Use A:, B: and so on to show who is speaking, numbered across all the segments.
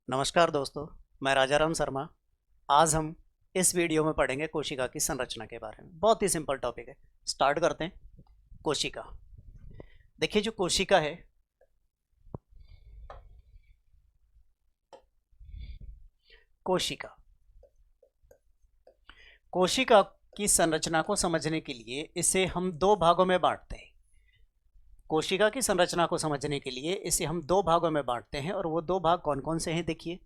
A: नमस्कार दोस्तों, मैं राजाराम शर्मा। आज हम इस वीडियो में पढ़ेंगे कोशिका की संरचना के बारे में। बहुत ही सिंपल टॉपिक है, स्टार्ट करते हैं। कोशिका, देखिए जो कोशिका है, कोशिका कोशिका की संरचना को समझने के लिए इसे हम दो भागों में बांटते हैं। कोशिका की संरचना को समझने के लिए इसे हम दो भागों में बांटते हैं, और वो दो भाग कौन कौन से हैं देखिए।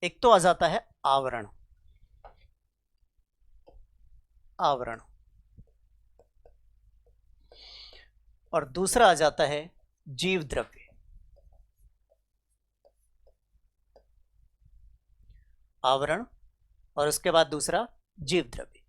A: एक तो आ जाता है आवरण, आवरण, और दूसरा आ जाता है जीव द्रव्य। आवरण और उसके बाद दूसरा जीव द्रव्य।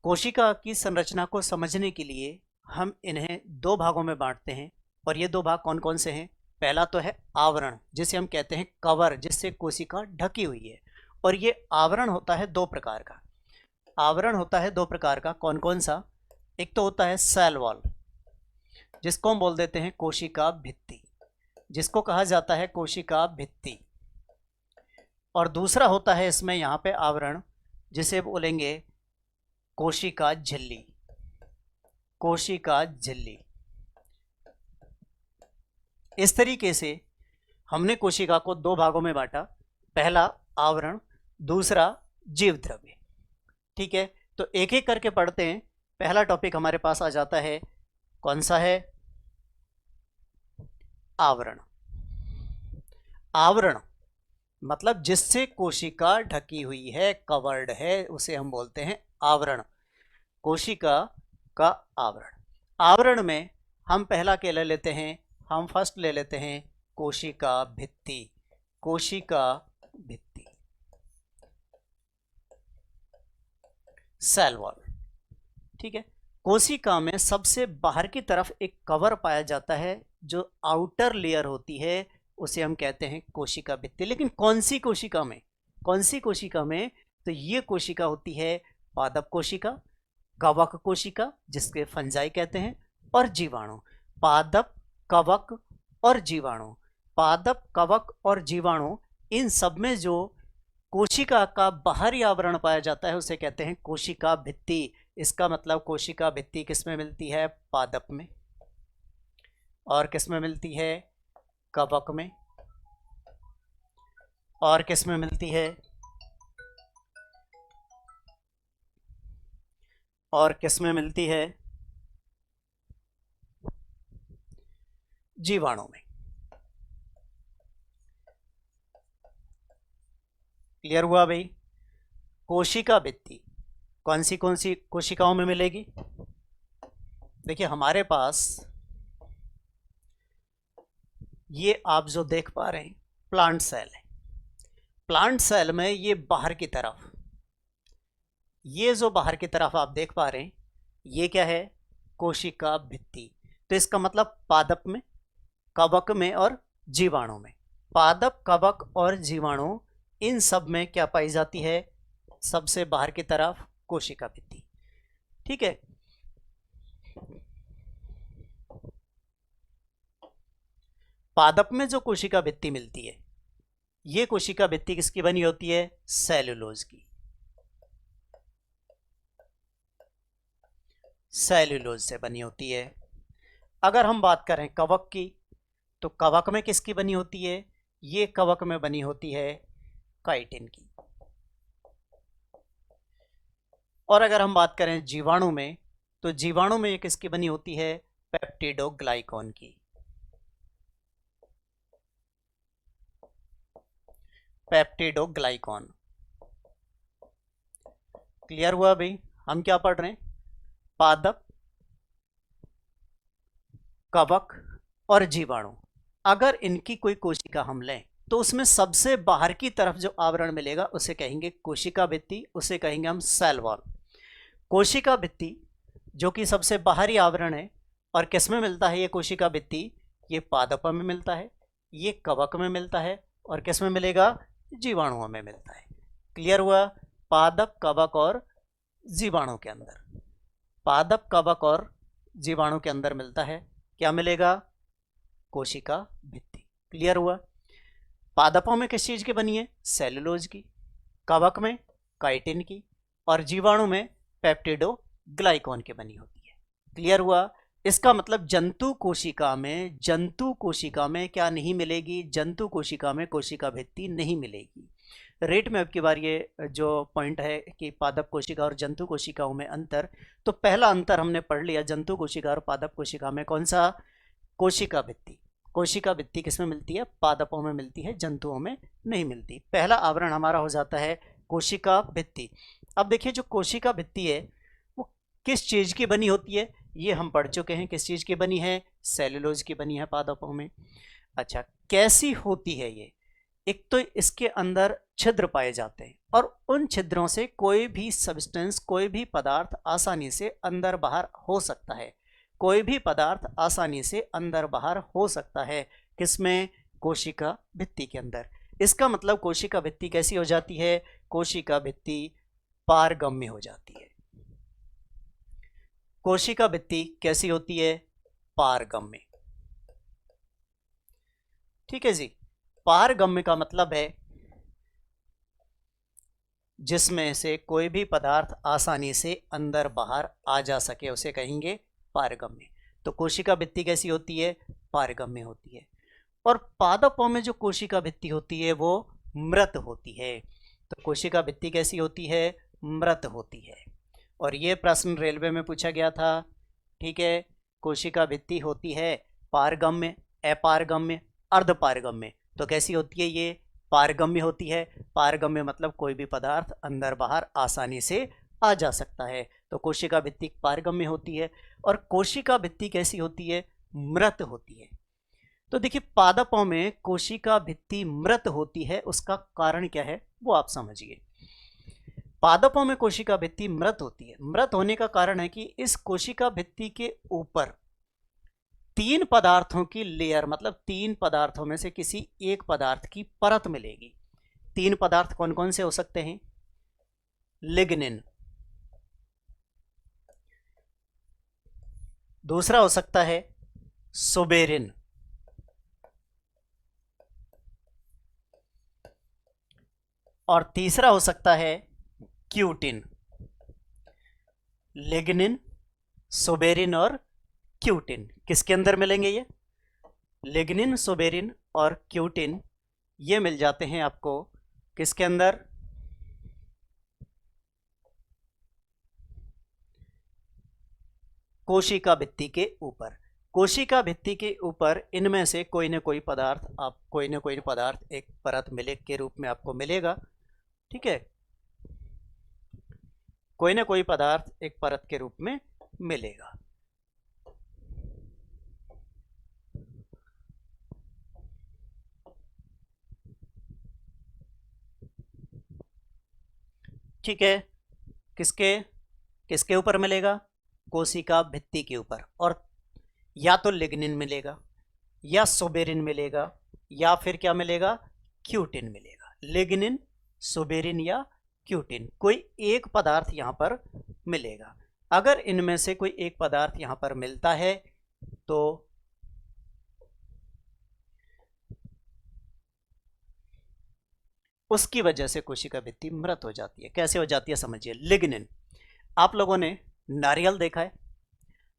A: कोशिका की संरचना को समझने के लिए हम इन्हें दो भागों में बांटते हैं, और ये दो भाग कौन कौन से हैं। पहला तो है आवरण, जिसे हम कहते हैं कवर, जिससे कोशिका ढकी हुई है। और ये आवरण होता है दो प्रकार का। आवरण होता है दो प्रकार का, कौन कौन सा। एक तो होता है सेल वॉल, जिसको हम बोल देते हैं कोशिका भित्ति, जिसको कहा जाता है कोशिका भित्ति। और दूसरा होता है इसमें यहाँ पे आवरण, जिसे बोलेंगे कोशिका झिल्ली, कोशिका झिल्ली। इस तरीके से हमने कोशिका को दो भागों में बांटा, पहला आवरण, दूसरा जीव द्रव्य। ठीक है, तो एक एक करके पढ़ते हैं। पहला टॉपिक हमारे पास आ जाता है, कौन सा है, आवरण। आवरण मतलब जिससे कोशिका ढकी हुई है, कवर्ड है, उसे हम बोलते हैं आवरण। कोशिका का आवरण। आवरण में हम पहला क्या ले लेते हैं, हम फर्स्ट ले लेते हैं कोशिका भित्ति, कोशिका भित्ति, सेल वॉल। ठीक है, कोशिका में सबसे बाहर की तरफ एक कवर पाया जाता है, जो आउटर लेयर होती है, उसे हम कहते हैं कोशिका भित्ति। लेकिन कौन सी कोशिका में, कौन सी कोशिका में, तो ये कोशिका होती है पादप कोशिका, कवक कोशिका, जिसके फंजाई कहते हैं, और जीवाणु। पादप, कवक और जीवाणु, पादप, कवक और जीवाणु, इन सब में जो कोशिका का बाहरी आवरण पाया जाता है, उसे कहते हैं कोशिका भित्ति। इसका मतलब कोशिका भित्ति किस में मिलती है, पादप में, और किस में मिलती है, कवक में, और किस में मिलती है, और किस में मिलती है, जीवाणु में। क्लियर हुआ भाई। कोशिका भित्ति कौन सी कोशिकाओं में मिलेगी। देखिए हमारे पास ये आप जो देख पा रहे हैं प्लांट सेल है। प्लांट सेल में ये बाहर की तरफ, ये जो बाहर की तरफ आप देख पा रहे हैं, ये क्या है, कोशिका भित्ति। तो इसका मतलब पादप में, कवक में और जीवाणु में, पादप, कवक और जीवाणु, इन सब में क्या पाई जाती है, सबसे बाहर की तरफ कोशिका भित्ति। ठीक है, पादप में जो कोशिका भित्ति मिलती है, ये कोशिका भित्ति किसकी बनी होती है, सेल्यूलोज की, सेल्यूलोज से बनी होती है। अगर हम बात करें कवक की, तो कवक में किसकी बनी होती है, ये कवक में बनी होती है काइटिन की। और अगर हम बात करें जीवाणु में, तो जीवाणु में ये किसकी बनी होती है, पेप्टिडोग्लाइकॉन की, पेप्टिडोग्लाइकॉन। क्लियर हुआ भाई। हम क्या पढ़ रहे हैं, पादप, कवक और जीवाणु। अगर इनकी कोई कोशिका हम लें, तो उसमें सबसे बाहर की तरफ जो आवरण मिलेगा, उसे कहेंगे कोशिका भित्ति, उसे कहेंगे हम सेल वॉल। कोशिका भित्ति जो कि सबसे बाहरी आवरण है, और किस में मिलता है ये कोशिका भित्ति, ये पादप में मिलता है, ये कवक में मिलता है, और किस में मिलेगा, जीवाणुओं में मिलता है। क्लियर हुआ। पादप, कवक और जीवाणु के अंदर, पादप, कवक और जीवाणु के अंदर मिलता है, क्या मिलेगा, कोशिका भित्ति। क्लियर हुआ। पादपों में किस चीज की बनी है? सेलुलोज की। कवक में काइटिन की। और जीवाणु में पेप्टिडोग्लाइकॉन की बनी होती है। क्लियर हुआ? इसका मतलब जंतु कोशिका में क्या नहीं मिलेगी? जंतु कोशिका में कोशिका भित्ति नहीं मिलेगी। रेट में अब की बार ये जो पॉइंट है कि पादप कोशिका और जंतु कोशिकाओं में अंतर, तो पहला अंतर हमने पढ़ लिया जंतु कोशिका और पादप कोशिका में। कौन सा? कोशिका भित्ति। कोशिका भित्ति किसमें मिलती है? पादपों में मिलती है, जंतुओं में नहीं मिलती। पहला आवरण हमारा हो जाता है कोशिका भित्ति। अब देखिए जो कोशिका भित्ति है वो किस चीज की बनी होती है? ये हम पढ़ चुके हैं। किस चीज की बनी है? सेलुलोज की बनी है पादपों में। अच्छा, कैसी होती है ये? एक तो इसके अंदर छिद्र पाए जाते हैं और उन छिद्रों से कोई भी सब्सटेंस, कोई भी पदार्थ आसानी से अंदर बाहर हो सकता है। कोई भी पदार्थ आसानी से अंदर बाहर हो सकता है। किसमें? कोशिका भित्ति के अंदर। इसका मतलब कोशिका भित्ति कैसी हो जाती है? कोशिका भित्ति पारगम्य हो जाती है। कोशिका भित्ति कैसी होती है? पारगम्य। ठीक है जी। पारगम्य का मतलब है जिसमें से कोई भी पदार्थ आसानी से अंदर बाहर आ जा सके, उसे कहेंगे पारगम्य। तो कोशिका भित्ति कैसी होती है? पारगम्य होती है। और पादपों में जो कोशिका भित्ति होती है वो मृत होती है। तो कोशिका भित्ति कैसी होती है? मृत होती है। और ये प्रश्न रेलवे में पूछा गया था। ठीक है, कोशिका भित्ति होती है पारगम्य, अपारगम्य, अर्धपारगम्य। तो कैसी होती है ये? पारगम्य होती है। पारगम्य मतलब कोई भी पदार्थ अंदर बाहर आसानी से आ जा सकता है। तो कोशिका भित्ति पारगम्य होती है। और कोशिका भित्ति कैसी होती है? मृत होती है। तो देखिए पादपों में कोशिका भित्ति मृत होती है, उसका कारण क्या है वो आप समझिए। पादपों में कोशिका भित्ति मृत होती है। मृत होने का कारण है कि इस कोशिका भित्ति के ऊपर 3 पदार्थों की लेयर, मतलब 3 पदार्थों में से किसी एक पदार्थ की परत मिलेगी। 3 पदार्थ कौन कौन से हो सकते हैं? लिग्निन, दूसरा हो सकता है सुबेरिन, और तीसरा हो सकता है क्यूटिन। लिग्निन, सुबेरिन और क्यूटिन किसके अंदर मिलेंगे? ये लिग्निन, सुबेरिन और क्यूटिन ये मिल जाते हैं आपको किसके अंदर? कोशिका भित्ति के ऊपर। कोशिका भित्ति के ऊपर इनमें से कोई ना कोई पदार्थ एक परत मिले के रूप में आपको मिलेगा। ठीक है, कोई ना कोई पदार्थ एक परत के रूप में मिलेगा। ठीक है, किसके किसके ऊपर मिलेगा? कोशिका भित्ति के ऊपर। और या तो लिग्निन मिलेगा, या सुबेरिन मिलेगा, या फिर क्या मिलेगा? क्यूटिन मिलेगा। लिग्निन, सुबेरिन या क्यूटिन, कोई एक पदार्थ यहां पर मिलेगा। अगर इनमें से कोई एक पदार्थ यहां पर मिलता है तो उसकी वजह से कोशिका भित्ति मृत हो जाती है। कैसे हो जाती है समझिए। लिग्निन, आप लोगों ने नारियल देखा है?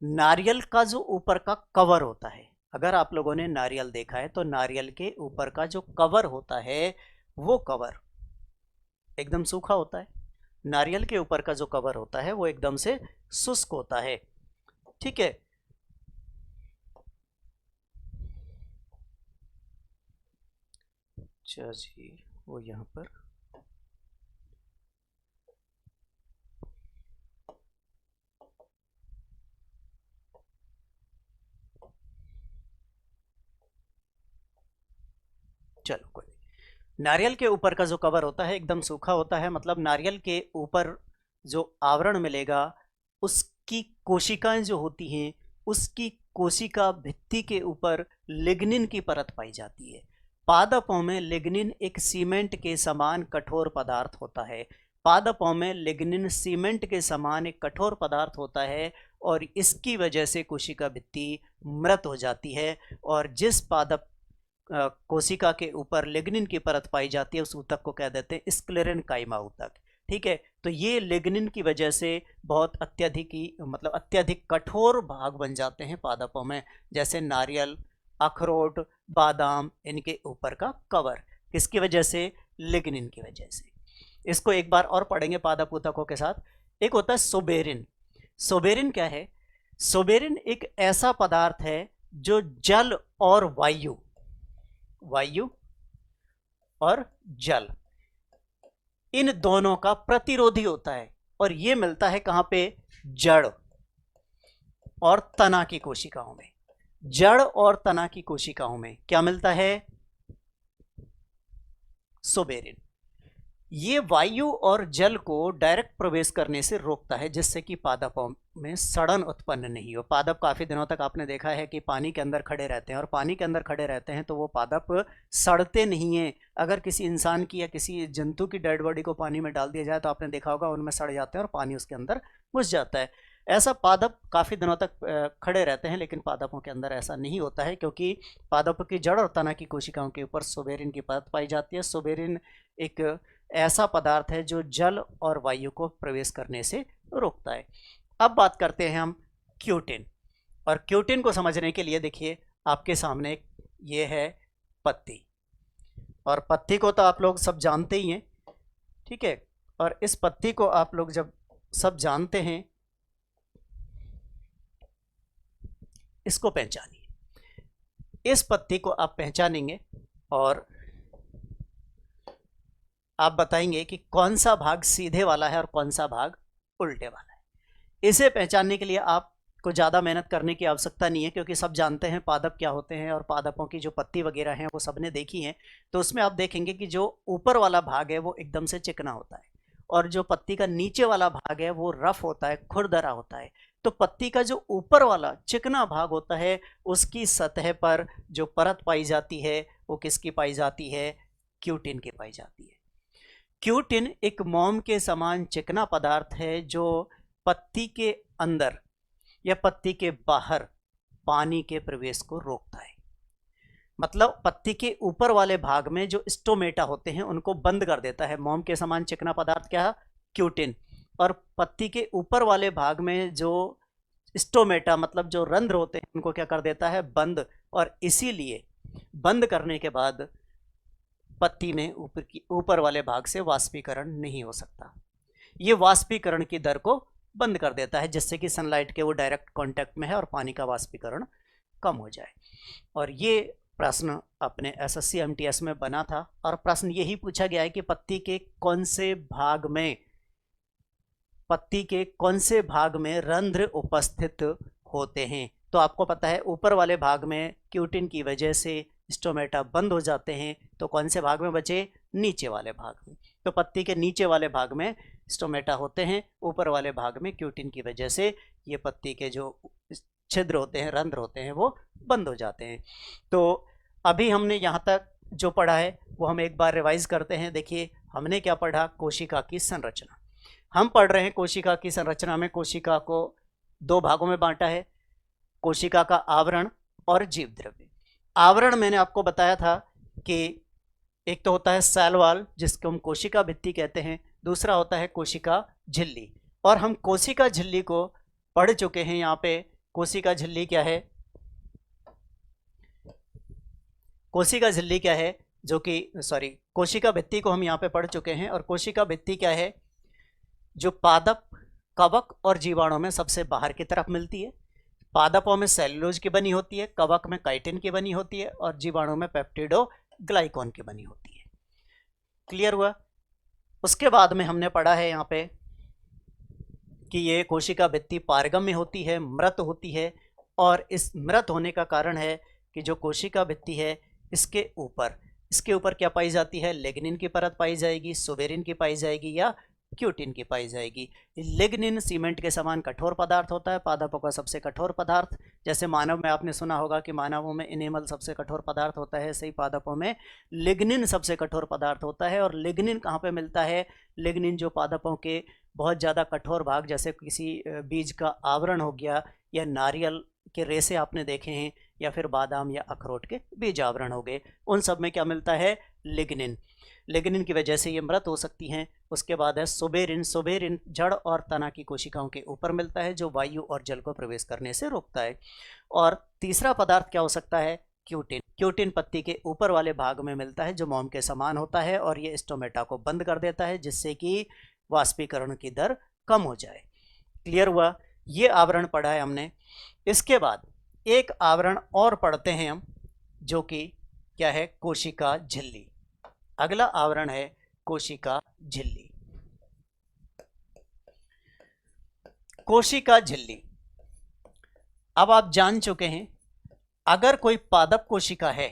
A: नारियल का जो ऊपर का कवर होता है, अगर आप लोगों ने नारियल देखा है तो नारियल के ऊपर का जो कवर होता है वो कवर एकदम सूखा होता है। नारियल के ऊपर का जो कवर होता है वो एकदम से शुष्क होता है। ठीक है, अच्छा जी, वो यहां पर चलो कोई। नारियल के ऊपर का जो कवर होता है एकदम सूखा होता है, मतलब नारियल के ऊपर जो आवरण मिलेगा उसकी कोशिकाएं जो होती हैं उसकी कोशिका भित्ति के ऊपर लिग्निन की परत पाई जाती है। पादपों में लिग्निन एक सीमेंट के समान कठोर पदार्थ होता है। पादपों में लिग्निन सीमेंट के समान एक कठोर पदार्थ होता है और इसकी वजह से कोशिका भित्ति मृत हो जाती है। और जिस पादप कोशिका के ऊपर लिग्निन की परत पाई जाती है, उस ऊतक को कह देते हैं स्क्लेरेनकाइमा ऊतक। ठीक है, तो ये लिग्निन की वजह से बहुत अत्यधिक कठोर भाग बन जाते हैं पादपों में, जैसे नारियल, अखरोट, बादाम, इनके ऊपर का कवर। किसकी वजह से? लिग्निन की वजह से। इसको एक बार और पढ़ेंगे पादप ऊतकों के साथ। एक होता है सोबेरिन। सोबेरिन क्या है? सोबेरिन एक ऐसा पदार्थ है जो जल और वायु और जल इन दोनों का प्रतिरोधी होता है, और ये मिलता है कहां पे? जड़ और तना की कोशिकाओं में। जड़ और तना की कोशिकाओं में क्या मिलता है? सोबेरिन। ये वायु और जल को डायरेक्ट प्रवेश करने से रोकता है, जिससे कि पादपों में सड़न उत्पन्न नहीं हो। पादप काफी दिनों तक आपने देखा है कि पानी के अंदर खड़े रहते हैं, और पानी के अंदर खड़े रहते हैं तो वो पादप सड़ते नहीं हैं। अगर किसी इंसान की या किसी जंतु की डेड बॉडी को पानी में डाल दिया जाए तो आपने देखा होगा उनमें सड़ जाते हैं और पानी उसके अंदर घुस जाता है। ऐसा पादप काफी दिनों तक खड़े रहते हैं, लेकिन पादपों के अंदर ऐसा नहीं होता है, क्योंकि पादपों की जड़ और तना की कोशिकाओं के ऊपर सोबेरिन की परत पाई जाती है। सोबेरिन एक ऐसा पदार्थ है जो जल और वायु को प्रवेश करने से रोकता है। अब बात करते हैं हम क्यूटिन। और क्यूटिन को समझने के लिए देखिए आपके सामने ये है पत्ती, और पत्ती को तो आप लोग सब जानते ही हैं, ठीक है। और इस पत्ती को आप लोग जब सब जानते हैं, इसको पहचानिए। इस पत्ती को आप पहचानेंगे और आप बताएंगे कि कौन सा भाग सीधे वाला है और कौन सा भाग उल्टे वाला है। इसे पहचानने के लिए आपको ज़्यादा मेहनत करने की आवश्यकता नहीं है, क्योंकि सब जानते हैं पादप क्या होते हैं, और पादपों की जो पत्ती वगैरह हैं वो सबने देखी हैं। तो उसमें आप देखेंगे कि जो ऊपर वाला भाग है वो एकदम से चिकना होता है, और जो पत्ती का नीचे वाला भाग है वो रफ होता है, खुरदरा होता है। तो पत्ती का जो ऊपर वाला चिकना भाग होता है, उसकी सतह पर जो परत पाई जाती है वो किसकी पाई जाती है? क्यूटिन की पाई जाती है। क्यूटिन एक मोम के समान चिकना पदार्थ है जो पत्ती के अंदर या पत्ती के बाहर पानी के प्रवेश को रोकता है। मतलब पत्ती के ऊपर वाले भाग में जो स्टोमेटा होते हैं उनको बंद कर देता है। मोम के समान चिकना पदार्थ क्या है? क्यूटिन। और पत्ती के ऊपर वाले भाग में जो स्टोमेटा मतलब जो रंध्र होते हैं उनको क्या कर देता है? बंद। और इसीलिए बंद करने के बाद पत्ती में ऊपर वाले भाग से वाष्पीकरण नहीं हो सकता। ये वाष्पीकरण की दर को बंद कर देता है, जिससे कि सनलाइट के वो डायरेक्ट कांटेक्ट में है और पानी का वाष्पीकरण कम हो जाए। और ये प्रश्न अपने SSC MTS में बना था, और प्रश्न यही पूछा गया है कि पत्ती के कौन से भाग में रंध्र उपस्थित होते हैं। तो आपको पता है ऊपर वाले भाग में क्यूटिन की वजह से स्टोमेटा बंद हो जाते हैं, तो कौन से भाग में बचे? नीचे वाले भाग में। तो पत्ती के नीचे वाले भाग में स्टोमेटा होते हैं, ऊपर वाले भाग में क्यूटिन की वजह से ये पत्ती के जो छिद्र होते हैं, रंध्र होते हैं, वो बंद हो जाते हैं। तो अभी हमने यहाँ तक जो पढ़ा है वो हम एक बार रिवाइज करते हैं। देखिए हमने क्या पढ़ा? कोशिका की संरचना। हम पढ़ रहे हैं कोशिका की संरचना में कोशिका को दो भागों में बांटा है, कोशिका का आवरण और जीव द्रव्य। आवरण मैंने आपको बताया था कि एक तो होता है सेल वॉल, जिसको हम कोशिका भित्ति कहते हैं, दूसरा होता है कोशिका झिल्ली। और हम कोशिका झिल्ली को पढ़ चुके हैं। यहाँ पे कोशिका झिल्ली क्या है? कोशिका झिल्ली क्या है? कोशिका भित्ति को हम यहाँ पे पढ़ चुके हैं। और कोशिका भित्ति क्या है? जो पादप, कवक और जीवाणु में सबसे बाहर की तरफ मिलती है। पादपों में सेल्यूलोज की बनी होती है, कवक में काइटिन की बनी होती है, और जीवाणु में पेप्टिडोग्लाइकॉन की बनी होती है। क्लियर हुआ? उसके बाद में हमने पढ़ा है यहाँ पे कि ये कोशिका भित्ति पारगम्य होती है, मृत होती है। और इस मृत होने का कारण है कि जो कोशिका भित्ति है इसके ऊपर क्या पाई जाती है? लिग्निन की परत पाई जाएगी, सोबेरिन की पाई जाएगी, या क्यूटिन की पाई जाएगी। लिग्निन सीमेंट के समान कठोर पदार्थ होता है, पादपों का सबसे कठोर पदार्थ। जैसे मानव में आपने सुना होगा कि मानवों में इनेमल सबसे कठोर पदार्थ होता है, सही पादपों में लिग्निन सबसे कठोर पदार्थ होता है। और लिग्निन कहाँ पे मिलता है? लिग्निन जो पादपों के बहुत ज़्यादा कठोर भाग, जैसे किसी बीज का आवरण हो गया, या नारियल के रेशे आपने देखे हैं, या फिर बादाम या अखरोट के बीज आवरण हो गए। उन सब में क्या मिलता है? लिग्निन। लिग्निन की वजह से ये मृत हो सकती हैं। उसके बाद है सुबेरिन। सुबेरिन जड़ और तना की कोशिकाओं के ऊपर मिलता है, जो वायु और जल को प्रवेश करने से रोकता है। और तीसरा पदार्थ क्या हो सकता है? क्यूटिन। क्यूटिन पत्ती के ऊपर वाले भाग में मिलता है, जो मोम के समान होता है और ये स्टोमेटा को बंद कर देता है, जिससे कि वाष्पीकरण की दर कम हो जाए। क्लियर हुआ? ये आवरण पढ़ा है हमने। इसके बाद एक आवरण और पढ़ते हैं हम, जो कि क्या है? कोशिका झिल्ली। अगला आवरण है कोशिका झिल्ली। कोशिका झिल्ली, अब आप जान चुके हैं, अगर कोई पादप कोशिका है,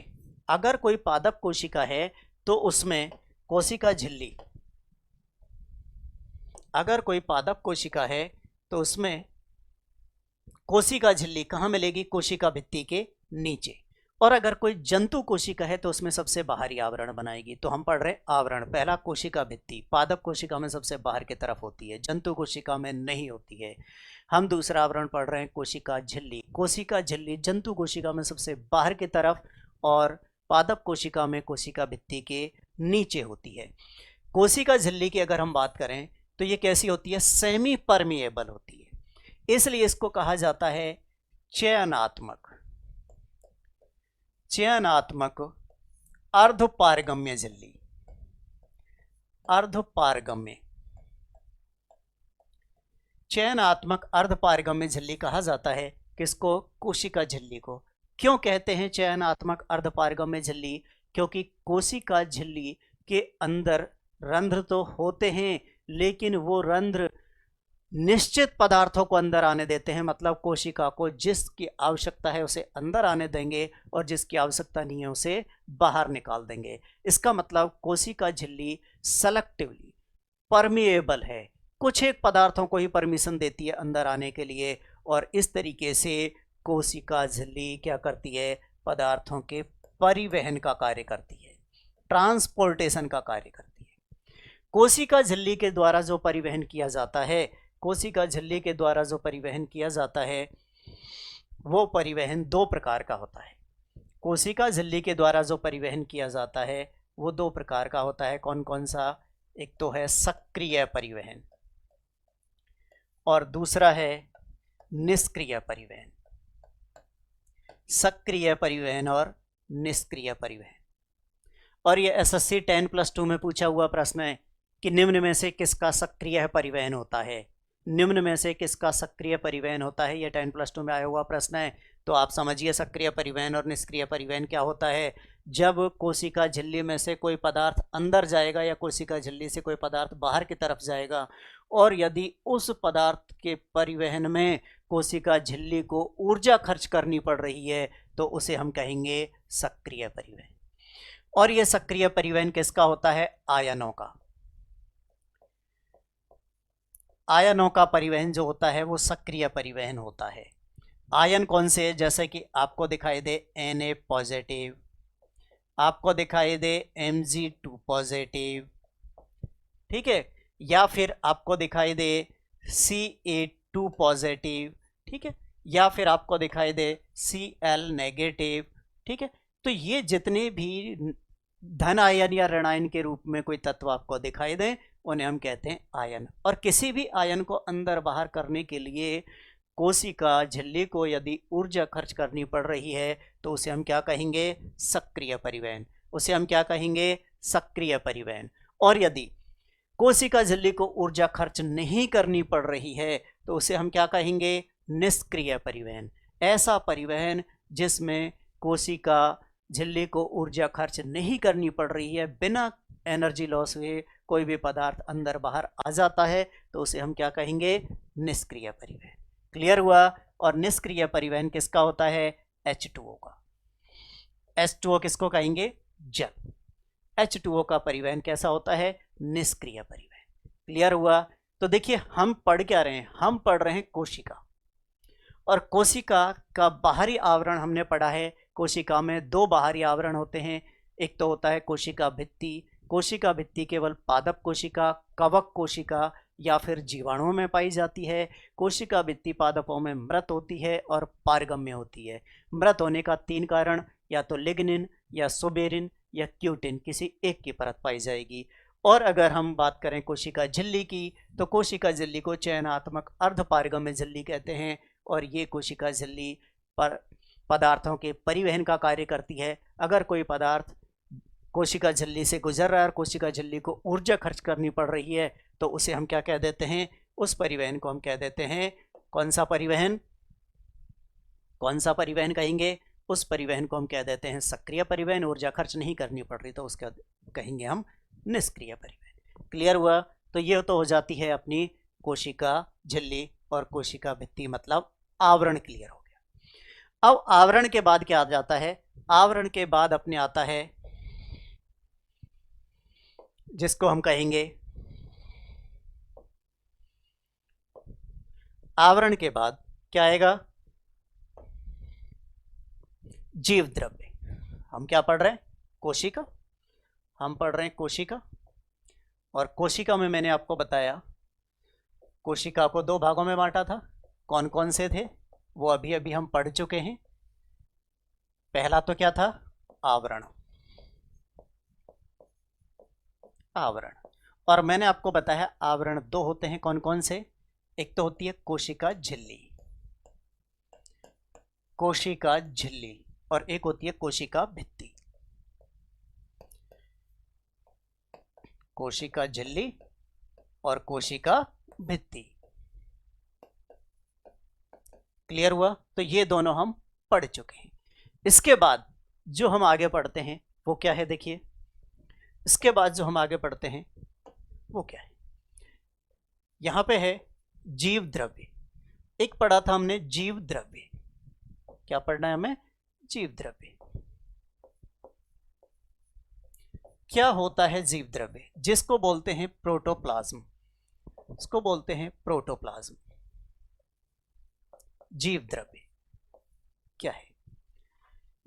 A: अगर कोई पादप कोशिका है तो उसमें कोशिका झिल्ली, अगर कोई पादप कोशिका है तो उसमें कोशिका झिल्ली कहाँ मिलेगी? कोशिका भित्ति के नीचे। और अगर कोई जंतु कोशिका है तो उसमें सबसे बाहरी आवरण बनाएगी। तो हम पढ़ रहे हैं आवरण। पहला कोशिका भित्ति, पादप कोशिका में सबसे बाहर की तरफ होती है, जंतु कोशिका में नहीं होती है। हम दूसरा आवरण पढ़ रहे हैं कोशिका झिल्ली। कोशिका झिल्ली जंतु कोशिका में सबसे बाहर की तरफ और पादप कोशिका में कोशिका भित्ति के नीचे होती है। कोशिका झिल्ली की अगर हम बात करें तो ये कैसी होती है? सेमी परमिएबल होती है, इसलिए इसको कहा जाता है चयनात्मक, चयनात्मक अर्धपारगम्य झिल्ली। अर्धपारगम्य, चयनात्मक अर्धपारगम्य झिल्ली कहा जाता है किसको? कोशिका झिल्ली को। क्यों कहते हैं चयनात्मक अर्धपारगम्य झिल्ली? क्योंकि कोशिका झिल्ली के अंदर रंध्र तो होते हैं, लेकिन वो रंध्र निश्चित पदार्थों को अंदर आने देते हैं। मतलब कोशिका को जिसकी आवश्यकता है उसे अंदर आने देंगे और जिसकी आवश्यकता नहीं है उसे बाहर निकाल देंगे। इसका मतलब कोशिका झिल्ली सेलेक्टिवली परमिएबल है, कुछ एक पदार्थों को ही परमिशन देती है अंदर आने के लिए, और इस तरीके से कोशिका झिल्ली क्या करती है? पदार्थों के परिवहन का कार्य करती है, ट्रांसपोर्टेशन का कार्य करती है। कोशिका झिल्ली के द्वारा जो परिवहन किया जाता है, कोशिका झिल्ली के द्वारा जो परिवहन किया जाता है वो परिवहन दो प्रकार का होता है। कोशिका झिल्ली के द्वारा जो परिवहन किया जाता है वो दो प्रकार का होता है। कौन कौन सा? एक तो है सक्रिय परिवहन और दूसरा है निष्क्रिय परिवहन। सक्रिय परिवहन और निष्क्रिय परिवहन। और ये एसएससी 10+2 में पूछा हुआ प्रश्न है कि निम्न में से किसका सक्रिय परिवहन होता है? निम्न में से किसका सक्रिय परिवहन होता है? ये 10+2 में आया हुआ प्रश्न है। तो आप समझिए सक्रिय परिवहन और निष्क्रिय परिवहन क्या होता है। जब कोशिका झिल्ली में से कोई पदार्थ अंदर जाएगा या कोशिका झिल्ली से कोई पदार्थ बाहर की तरफ जाएगा, और यदि उस पदार्थ के परिवहन में कोशिका झिल्ली को ऊर्जा खर्च करनी पड़ रही है तो उसे हम कहेंगे सक्रिय परिवहन। और यह सक्रिय परिवहन किसका होता है? आयनों का। आयनों का परिवहन जो होता है वो सक्रिय परिवहन होता है। आयन कौन से है? जैसे कि आपको दिखाई दे Na पॉजिटिव, आपको दिखाई दे Mg2 पॉजिटिव, ठीक है, या फिर आपको दिखाई दे Ca2 पॉजिटिव, ठीक है, या फिर आपको दिखाई दे Cl नेगेटिव, ठीक है। तो ये जितने भी धन आयन या ऋण आयन के रूप में कोई तत्व आपको दिखाई दे उन्हें हम कहते हैं आयन। और किसी भी आयन को अंदर बाहर करने के लिए कोशिका झिल्ली को यदि ऊर्जा खर्च करनी पड़ रही है तो उसे हम क्या कहेंगे? सक्रिय परिवहन। उसे हम क्या कहेंगे? सक्रिय परिवहन। और यदि कोशिका झिल्ली को ऊर्जा खर्च नहीं करनी पड़ रही है तो उसे हम क्या कहेंगे? निष्क्रिय परिवहन। ऐसा परिवहन जिसमें कोशिका झिल्ली को ऊर्जा खर्च नहीं करनी पड़ रही है, बिना एनर्जी लॉस हुए कोई भी पदार्थ अंदर बाहर आ जाता है तो उसे हम क्या कहेंगे? निष्क्रिय परिवहन। क्लियर हुआ? और निष्क्रिय परिवहन किसका होता है? H2O का। H2O किसको कहेंगे? जल। H2O का परिवहन कैसा होता है? निष्क्रिय परिवहन। क्लियर हुआ? तो देखिए हम पढ़ क्या रहे हैं? हम पढ़ रहे हैं कोशिका, और कोशिका का बाहरी आवरण हमने पढ़ा है। कोशिका में दो बाहरी आवरण होते हैं, एक तो होता है कोशिका भित्ति। कोशिका भित्ति केवल पादप कोशिका, कवक कोशिका या फिर जीवाणुओं में पाई जाती है। कोशिका भित्ति पादपों में मृत होती है और पारगम्य होती है। मृत होने का 3 कारण, या तो लिग्निन या सुबेरिन या क्यूटिन, किसी एक की परत पाई जाएगी। और अगर हम बात करें कोशिका झिल्ली की, तो कोशिका झिल्ली को चयनात्मक अर्धपारगम्य झिल्ली कहते हैं, और ये कोशिका झिल्ली पर पदार्थों के परिवहन का कार्य करती है। अगर कोई पदार्थ कोशिका झिल्ली से गुजर रहा है और कोशिका झिल्ली को ऊर्जा खर्च करनी पड़ रही है, तो उसे हम क्या कह देते हैं? उस परिवहन को हम कह देते हैं, कौन सा परिवहन? कौन सा परिवहन कहेंगे? उस परिवहन को हम कह देते हैं सक्रिय परिवहन। ऊर्जा खर्च नहीं करनी पड़ रही तो उसका कहेंगे हम निष्क्रिय परिवहन। क्लियर हुआ? तो ये तो हो जाती है अपनी कोशिका झिल्ली और कोशिका भित्ति, मतलब आवरण क्लियर हो गया। अब आवरण के बाद क्या आ जाता है? आवरण के बाद अपने आता है जिसको हम कहेंगे, आवरण के बाद क्या आएगा? जीव द्रव्य। हम क्या पढ़ रहे हैं? कोशिका। हम पढ़ रहे हैं कोशिका, और कोशिका में मैंने आपको बताया कोशिका को 2 भागों में बांटा था। कौन कौन से थे वो अभी अभी हम पढ़ चुके हैं। पहला तो क्या था? आवरण। आवरण, और मैंने आपको बताया आवरण 2 होते हैं। कौन कौन से? एक तो होती है कोशिका झिल्ली, कोशिका झिल्ली, और एक होती है कोशिका भित्ति। कोशिका झिल्ली और कोशिका भित्ति। क्लियर हुआ? तो ये दोनों हम पढ़ चुके हैं। इसके बाद जो हम आगे पढ़ते हैं वो क्या है? देखिए, इसके बाद जो हम आगे पढ़ते हैं वो क्या है? यहां पे है जीव द्रव्य। एक पढ़ा था हमने जीव द्रव्य। क्या पढ़ना है हमें? जीव द्रव्य। क्या होता है जीव द्रव्य? जिसको बोलते हैं प्रोटोप्लाज्म। इसको बोलते हैं प्रोटोप्लाज्म। जीव द्रव्य क्या है?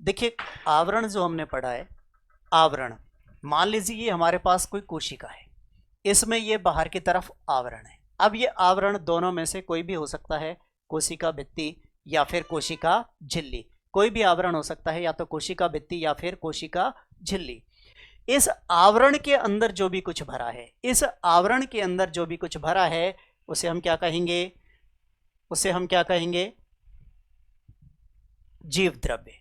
A: देखिए, आवरण जो हमने पढ़ा है, आवरण, मान लीजिए ये हमारे पास कोई कोशिका है, इसमें ये बाहर की तरफ आवरण है। अब ये आवरण दोनों में से कोई भी हो सकता है, कोशिका भित्ति या फिर कोशिका झिल्ली। कोई भी आवरण हो सकता है, या तो कोशिका भित्ति या फिर कोशिका झिल्ली। इस आवरण के अंदर जो भी कुछ भरा है, इस आवरण के अंदर जो भी कुछ भरा है, उसे हम क्या कहेंगे? उसे हम क्या कहेंगे? जीव द्रव्य।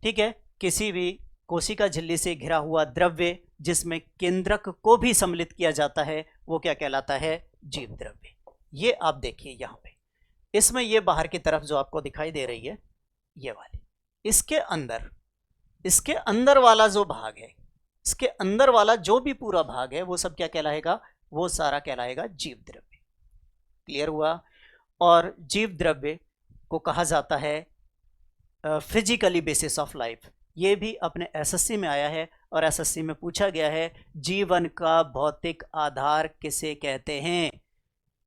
A: ठीक है? किसी भी कोशिका झिल्ली से घिरा हुआ द्रव्य जिसमें केंद्रक को भी सम्मिलित किया जाता है, वो क्या कहलाता है? जीव द्रव्य। ये आप देखिए यहां पे, इसमें ये बाहर की तरफ जो आपको दिखाई दे रही है, ये वाली, इसके अंदर वाला जो भाग है, इसके अंदर वाला जो भी पूरा भाग है, वो सब क्या कहलाएगा? वो सारा कहलाएगा जीव द्रव्य। क्लियर हुआ? और जीव द्रव्य को कहा जाता है फिजिकली बेसिस ऑफ लाइफ। ये भी अपने एसएससी में आया है, और एसएससी में पूछा गया है जीवन का भौतिक आधार किसे कहते हैं?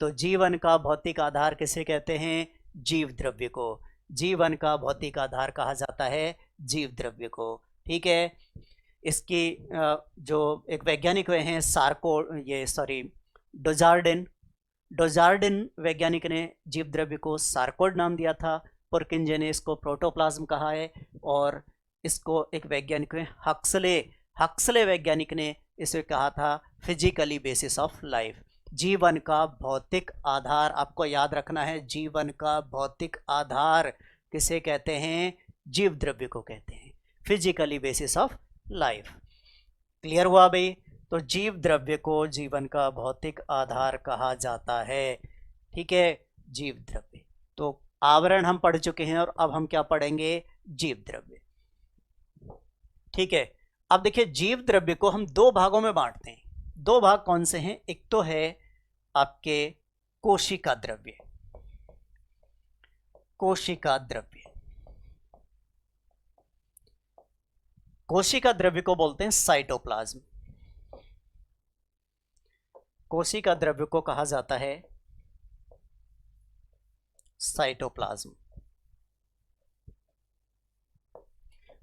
A: तो जीवन का भौतिक आधार किसे कहते हैं? जीव द्रव्य को। जीवन का भौतिक आधार कहा जाता है जीव द्रव्य को। ठीक है? इसकी जो एक वैज्ञानिक हुए हैं डोजार्डिन वैज्ञानिक ने जीव द्रव्य को सार्कोड नाम दिया था। पुरकिंजे ने इसको प्रोटोप्लाज्म कहा है, और इसको एक वैज्ञानिक हुए हक्सले वैज्ञानिक ने इसे कहा था फिजिकली बेसिस ऑफ लाइफ। जीवन का भौतिक आधार, आपको याद रखना है, जीवन का भौतिक आधार किसे कहते हैं? जीव द्रव्य को कहते हैं, physically basis of life. Clear हुआ भाई? तो जीव द्रव्य को जीवन का भौतिक आधार कहा जाता है। ठीक है? जीव द्रव्य। तो आवरण हम पढ़ चुके हैं, और अब हम क्या पढ़ेंगे? जीव द्रव्य। ठीक है? अब देखिए, जीव द्रव्य को हम 2 भागों में बांटते हैं। 2 भाग कौन से हैं? एक तो है आपके कोशिका द्रव्य। कोशिका द्रव्य, कोशिका द्रव्य को बोलते हैं साइटोप्लाज्म। कोशिका द्रव्य को कहा जाता है साइटोप्लाज्म,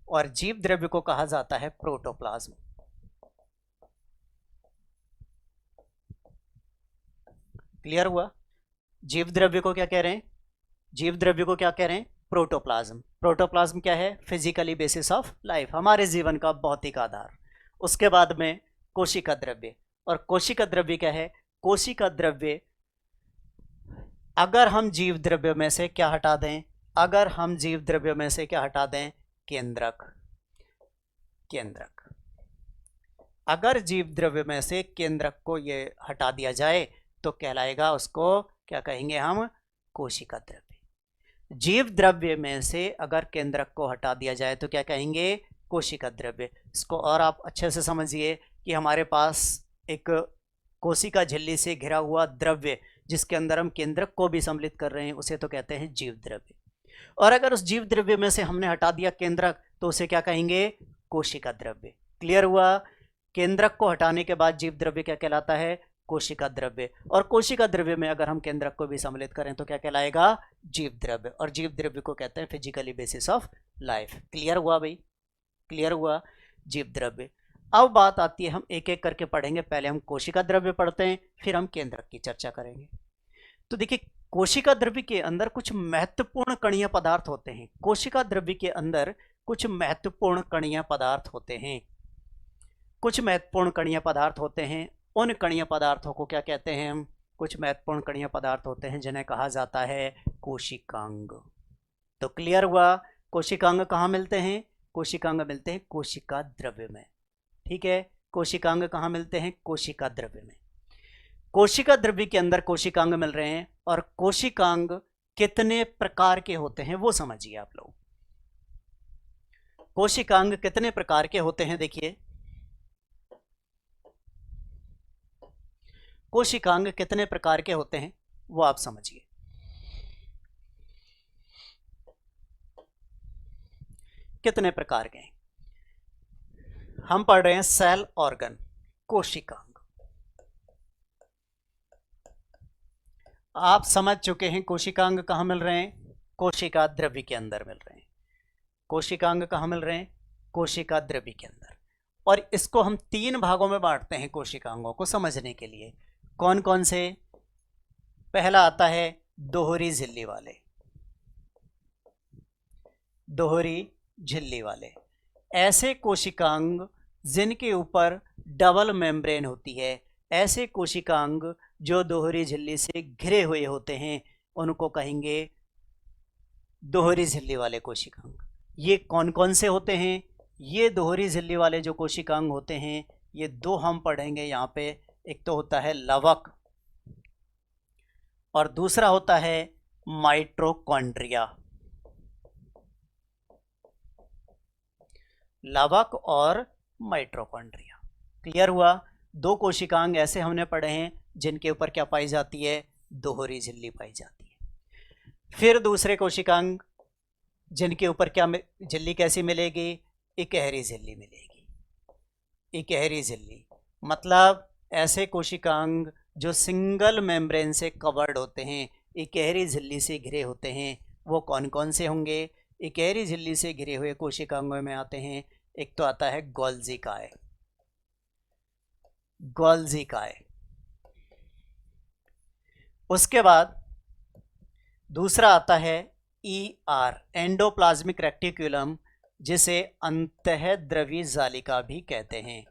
A: और जीव द्रव्य को कहा जाता है प्रोटोप्लाज्म। क्लियर हुआ? जीव द्रव्य को क्या कह रहे हैं? जीव द्रव्य को क्या कह रहे हैं? प्रोटोप्लाज्म। प्रोटोप्लाज्म क्या है? फिजिकली बेसिस ऑफ लाइफ, हमारे जीवन का भौतिक आधार। उसके बाद में कोशिका द्रव्य, और कोशिका द्रव्य क्या है? कोशिका द्रव्य अगर हम जीव द्रव्य में से क्या हटा दें, अगर हम जीव द्रव्य में से क्या हटा दें? केंद्रक। केंद्रक, अगर जीव द्रव्य में से केंद्रक को ये हटा दिया जाए तो कहलाएगा, उसको क्या कहेंगे हम? कोशिका द्रव्य। जीव द्रव्य में से अगर केंद्रक को हटा दिया जाए तो क्या कहेंगे? कोशिका द्रव्य। इसको और आप अच्छे से समझिए कि हमारे पास एक कोशिका झिल्ली से घिरा हुआ द्रव्य जिसके अंदर हम केंद्रक को भी सम्मिलित कर रहे हैं, उसे तो कहते हैं जीव द्रव्य। और अगर उस जीव द्रव्य में से हमने हटा दिया केंद्रक तो उसे क्या कहेंगे? कोशिका द्रव्य। क्लियर हुआ? केंद्रक को हटाने के बाद जीव द्रव्य क्या कहलाता है? कोशिका द्रव्य। और कोशिका द्रव्य में अगर हम केंद्रक को भी सम्मिलित करें तो क्या कहलाएगा? जीव द्रव्य। और जीव द्रव्य को कहते हैं physically basis of life. Clear हुआ भाई? क्लियर हुआ? जीव द्रव्य। अब बात आती है, हम एक एक करके पढ़ेंगे। पहले हम कोशिका द्रव्य पढ़ते हैं, फिर हम केंद्रक की चर्चा करेंगे। तो देखिए, कोशिका द्रव्य के अंदर कुछ महत्वपूर्ण कणीय पदार्थ होते हैं। कोशिका द्रव्य के अंदर कुछ महत्वपूर्ण कणीय पदार्थ होते हैं। कुछ महत्वपूर्ण कणीय पदार्थ होते हैं। उन कणीय पदार्थों को क्या कहते हैं हम? कुछ महत्वपूर्ण कणीय पदार्थ होते हैं जिन्हें कहा जाता है कोशिकांग। तो क्लियर हुआ? कोशिकांग कहाँ मिलते हैं? कोशिकांग मिलते हैं कोशिका द्रव्य में। ठीक है, कोशिकांग कहाँ मिलते हैं? कोशिका द्रव्य में। कोशिका द्रव्य के अंदर कोशिकांग मिल रहे हैं, और कोशिकांग कितने प्रकार के होते हैं वो समझिए आप लोग। कोशिकांग कितने प्रकार के होते हैं? देखिए, कोशिकांग कितने प्रकार के होते हैं वो आप समझिए। कितने प्रकार के हैं? हम पढ़ रहे हैं सेल ऑर्गन, कोशिकांग। आप समझ चुके हैं कोशिकांग कहाँ मिल रहे हैं? कोशिका द्रव्य के अंदर मिल रहे हैं। कोशिकांग कहाँ मिल रहे हैं? कोशिका द्रव्य के अंदर। और इसको हम 3 भागों में बांटते हैं कोशिकांगों को समझने के लिए। कौन कौन से? पहला आता है दोहरी झिल्ली वाले। दोहरी झिल्ली वाले ऐसे कोशिकांग जिनके ऊपर डबल मेम्ब्रेन होती है, ऐसे कोशिकांग जो दोहरी झिल्ली से घिरे हुए होते हैं, उनको कहेंगे दोहरी झिल्ली वाले कोशिकांग। ये कौन कौन से होते हैं? ये दोहरी झिल्ली वाले जो कोशिकांग होते हैं, ये 2 हम पढ़ेंगे यहाँ पे। एक तो होता है लवक, और दूसरा होता है माइटोकॉन्ड्रिया। लवक और माइटोकॉन्ड्रिया। क्लियर हुआ? 2 कोशिकांग ऐसे हमने पढ़े हैं जिनके ऊपर क्या पाई जाती है? दोहरी झिल्ली पाई जाती है। फिर दूसरे कोशिकांग जिनके ऊपर क्या झिल्ली कैसी मिलेगी? इकहरी झिल्ली मिलेगी। इकहरी झिल्ली मतलब ऐसे कोशिकांग जो सिंगल मेम्ब्रेन से कवर्ड होते हैं, इकहरी झिल्ली से घिरे होते हैं। वो कौन कौन से होंगे? इकहरी झिल्ली से घिरे हुए कोशिकांगों में आते हैं, एक तो आता है गोल्जी काय। गोल्जी काय। उसके बाद दूसरा आता है ER, एंडोप्लाज्मिक रेक्टिकुलम, जिसे अंतःद्रवी जालिका भी कहते हैं।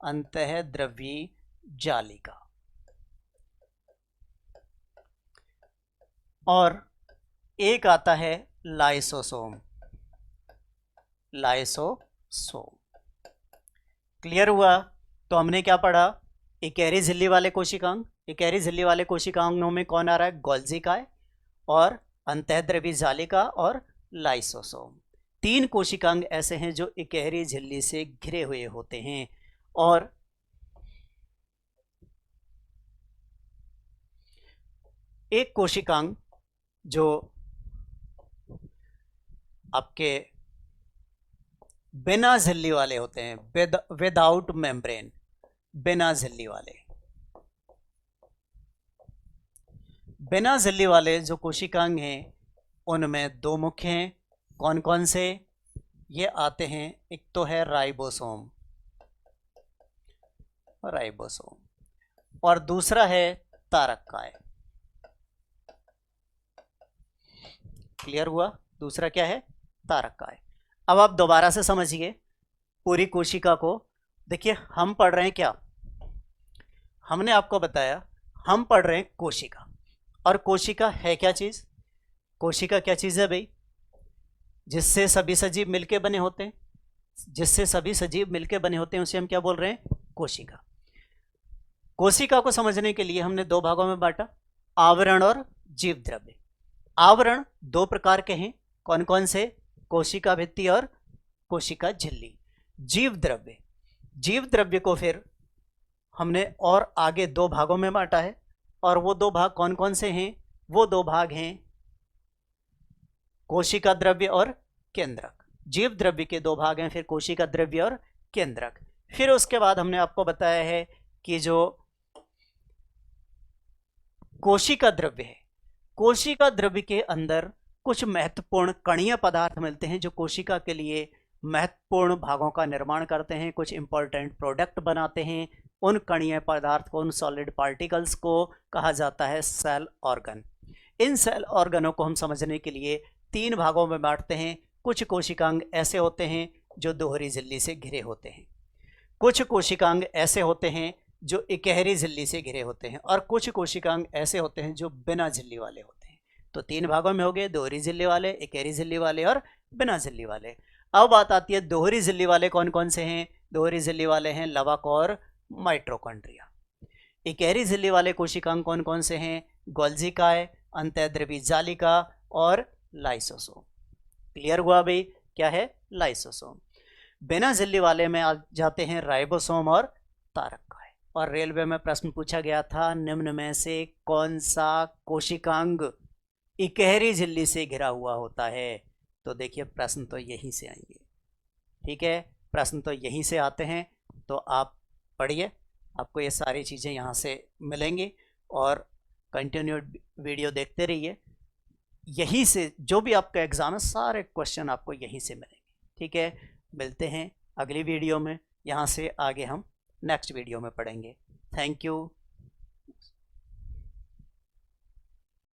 A: अंतःद्रवी जालिका। और एक आता है लाइसोसोम। लाइसोसोम। क्लियर हुआ? तो हमने क्या पढ़ा? इकहरी झिल्ली वाले कोशिकांग। इकहरी झिल्ली वाले कोशिकांगों में कौन आ रहा है? गोल्जी काय और अंतःद्रवी जालिका और लाइसोसोम। 3 कोशिकांग ऐसे हैं जो इकहरी झिल्ली से घिरे हुए होते हैं। और एक कोशिकांग जो आपके बिना झिल्ली वाले होते हैं, विदाउट मेम्ब्रेन, बिना झिल्ली वाले। बिना झिल्ली वाले जो कोशिकांग हैं उनमें 2 मुख्य हैं। कौन कौन से? ये आते हैं, एक तो है राइबोसोम, राइबोसोम, और दूसरा है तारक काय। क्लियर हुआ? दूसरा क्या है? तारक काय। अब आप दोबारा से समझिए पूरी कोशिका को। देखिए हम पढ़ रहे हैं क्या, हमने आपको बताया हम पढ़ रहे हैं कोशिका। और कोशिका है क्या चीज? कोशिका क्या चीज है भाई? जिससे सभी सजीव मिलके बने होते हैं, जिससे सभी सजीव मिलके बने होते हैं उसे हम क्या बोल रहे हैं? कोशिका। कोशिका को समझने के लिए हमने दो भागों में बांटा, आवरण और जीव द्रव्य। आवरण दो प्रकार के हैं, कौन कौन से? कोशिका भित्ति और कोशिका झिल्ली। जीव द्रव्य, जीव द्रव्य को फिर हमने और आगे दो भागों में बांटा है। और वो दो भाग कौन कौन से हैं? वो दो भाग हैं कोशिका द्रव्य और केंद्रक। जीव द्रव्य के दो भाग हैं फिर कोशिका द्रव्य और केंद्रक। फिर उसके बाद हमने आपको बताया है कि जो कोशिका द्रव्य है, कोशिका द्रव्य के अंदर कुछ महत्वपूर्ण कणीय पदार्थ मिलते हैं जो कोशिका के लिए महत्वपूर्ण भागों का निर्माण करते हैं, कुछ इंपॉर्टेंट प्रोडक्ट बनाते हैं। उन कणीय पदार्थ को, उन सॉलिड पार्टिकल्स को कहा जाता है सेल ऑर्गन। इन सेल ऑर्गनों को हम समझने के लिए तीन भागों में बांटते हैं। कुछ कोशिकांग ऐसे होते हैं जो दोहरी झिल्ली से घिरे होते हैं, कुछ कोशिकांग ऐसे होते हैं जो इकहरी झिल्ली से घिरे होते हैं, और कुछ कोशिकांग ऐसे होते हैं जो बिना झिल्ली वाले होते हैं। तो तीन भागों में हो गए, दोहरी झिल्ली वाले, इकहरी झिल्ली वाले और बिना झिल्ली वाले। अब बात आती है दोहरी झिल्ली वाले कौन कौन से हैं? दोहरी झिल्ली वाले हैं लवक और माइटोकॉन्ड्रिया। इकहरी झिल्ली वाले कोशिकांग कौन कौन से हैं? गोल्जिकाए, अंतःद्रवी जालिका और लाइसोसोम। क्लियर हुआ भाई? क्या है? लाइसोसोम। बिना झिल्ली वाले में आ जाते हैं राइबोसोम और तारक काय। और रेलवे में प्रश्न पूछा गया था, निम्न में से कौन सा कोशिकांग इकहरी झिल्ली से घिरा हुआ होता है? तो देखिए प्रश्न तो यहीं से आएंगे, ठीक है, प्रश्न तो यहीं से आते हैं। तो आप पढ़िए, आपको ये सारी चीज़ें यहाँ से मिलेंगी और कंटिन्यूड वीडियो देखते रहिए। यहीं से जो भी आपका एग्ज़ाम है सारे क्वेश्चन आपको यहीं से मिलेंगे, ठीक है। मिलते हैं अगली वीडियो में, यहाँ से आगे हम नेक्स्ट वीडियो में पढ़ेंगे। Thank you.